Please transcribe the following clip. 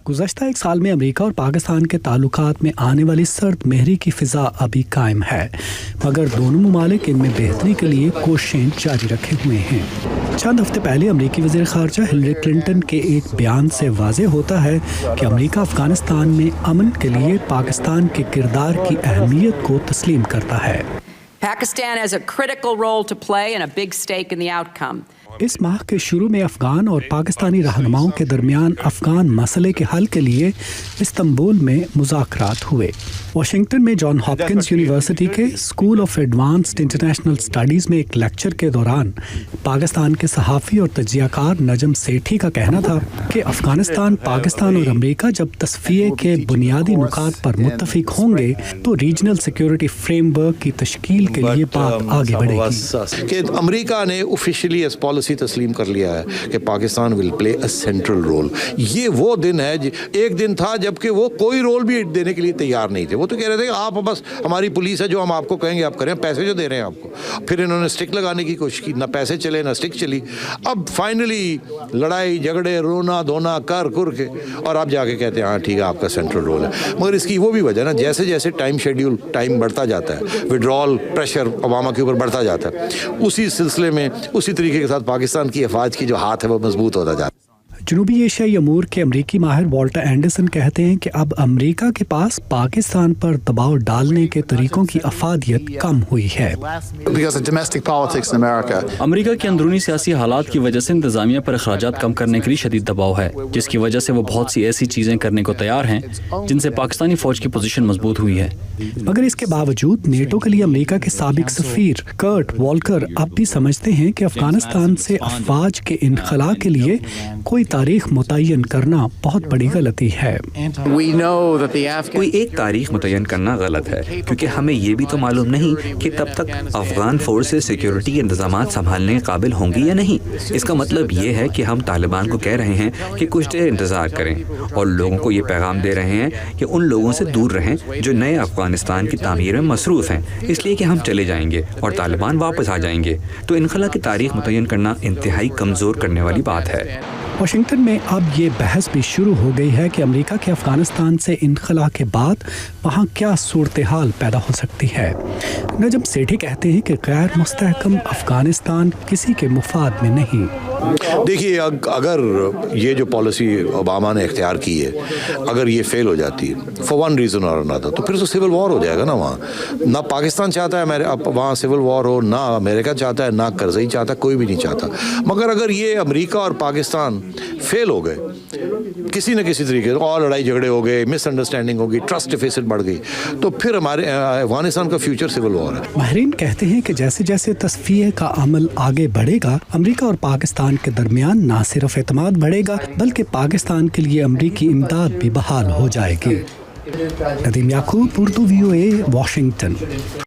गुज़श्ता एक साल में अमेरिका और पाकिस्तान के ताल्लुकात में आने वाली सर्द महरी की फ़िज़ा अभी कायम है, मगर दोनों ममालिक इनमें बेहतरी के लिए कोशिशें जारी रखे हुए हैं। चंद हफ्ते पहले अमेरिकी वज़ीर ख़ारजा हिलरी क्लिंटन के एक बयान से वाज़ेह होता है कि अमेरिका अफ़गानिस्तान में अमन के लिए पाकिस्तान के किरदार की अहमियत को तस्लीम करता है। Pakistan has a critical role to play and a big stake in the outcome. इस माह के शुरू में अफ़गान और पाकिस्तानी रहनुमाओं के दरमियान अफ़गान मसले के हल के लिए इस्तांबुल में मुज़ाकरात हुए। वाशिंगटन में जॉन हॉपकिंस यूनिवर्सिटी के school of advanced international studies में एक लेक्चर के दौरान पाकिस्तान के सहाफ़ी और तज्ज़ियाकार नजम सेठी का कहना था कि अफ़गानिस्तान, पाकिस्तान और अमेरिका जब तस्फ़िये के बुनियादी नुकात पर मुत्तफ़िक होंगे तो रीजनल सिक्योरिटी फ्रेमवर्क की तश्कील के लिए बात आगे बढ़ेगी। अमेरिका ने ऑफिशियली इस पॉलिसी तस्लीम कर लिया है कि Pakistan will play a central role. ये वो दिन है, एक दिन था जबकि वो कोई रोल भी देने के लिए तैयार नहीं थे। वो तो कह रहे थे कि आप बस हमारी पुलिस है, जो हम आपको कहेंगे आप करें, पैसे जो दे रहे हैं आपको। फिर इन्होंने स्टिक लगाने की कोशिश की, ना पैसे चले ना स्टिक चली। अब फाइनली लड़ाई झगड़े रोना धोना कर कुर के और आप जाके कहते हैं हाँ ठीक है आपका सेंट्रल रोल है। मगर इसकी वो भी वजह ना, जैसे जैसे टाइम बढ़ता जाता है, विड्रॉल प्रेशर ओबामा के ऊपर बढ़ता जाता है, उसी सिलसिले में उसी तरीके के साथ पाकिस्तान की अफवाज की जो हाथ है वो मजबूत होता जाता है। जनूबी एशियाई अमूर के अमरीकी माहिर वॉल्टर एंडरसन कहते हैं कि अब अमरीका के पास पाकिस्तान पर दबाव डालने के तरीकों की अफादियत कम हुई है। अमरीका के अंदरूनी सियासी हालात की वजह से इंतजामिया पर अखराजात कम करने के लिए शदीद दबाव है, जिसकी वजह से वो बहुत सी ऐसी चीजें करने को तैयार हैं जिनसे पाकिस्तानी फौज की पोजीशन मजबूत हुई है। मगर इसके बावजूद नेटो के लिए अमरीका के साबिक सफीर कर्ट वॉल्कर अब भी समझते हैं कि अफगानिस्तान से अफवाज के इनखला के लिए कोई तारीख मुतय्यन करना बहुत बड़ी गलती है। कोई एक तारीख मुतय्यन करना गलत है, क्योंकि हमें ये भी तो मालूम नहीं कि तब तक अफगान फोर्सेस सिक्योरिटी के इंतजाम संभालने के काबिल होंगी या नहीं। इसका मतलब ये है कि हम तालिबान को कह रहे हैं कि कुछ देर इंतजार करें और लोगों को ये पैगाम दे रहे हैं कि उन लोगों से दूर रहें जो नए अफगानिस्तान की तामीर में मसरूफ़ हैं, इसलिए कि हम चले जाएंगे और तालिबान वापस आ जाएंगे। तो इनखला की तारीख मुतय्यन करना इंतहाई कमज़ोर करने वाली बात है। वाशिंगटन में अब ये बहस भी शुरू हो गई है कि अमेरिका के अफगानिस्तान से इनखला के बाद वहाँ क्या सूरत हाल पैदा हो सकती है। नजम सेठी कहते हैं कि गैर मुस्तहकम अफगानिस्तान किसी के मुफाद में नहीं। देखिए, अगर ये जो पॉलिसी ओबामा ने इख्तियार की है, अगर ये फेल हो जाती है फॉर वन रीज़न और अनदर, तो फिर तो सिविल वॉर हो जाएगा ना। वहाँ ना पाकिस्तान चाहता है वहाँ सिविल वॉर हो, ना अमेरिका चाहता है, ना करज़ई चाहता, कोई भी नहीं चाहता। मगर अगर ये अमेरिका और पाकिस्तान फेल हो गए किसी न किसी तरीके से, और लड़ाई झगड़े हो गए, मिसअंडरस्टैंडिंग होगी, ट्रस्ट डेफिसिट बढ़ गई, तो फिर हमारे अफगानिस्तान का फ्यूचर सिविल वॉर है। माहिरीन कहते हैं कि जैसे जैसे तस्फिये का अमल आगे बढ़ेगा, अमेरिका और पाकिस्तान के दरमियान ना सिर्फ एतमाद बढ़ेगा बल्कि पाकिस्तान के लिए अमरीकी इमदाद भी बहाल हो जाएगी। नदीम याकूब, उर्दू VOA, वाशिंगटन।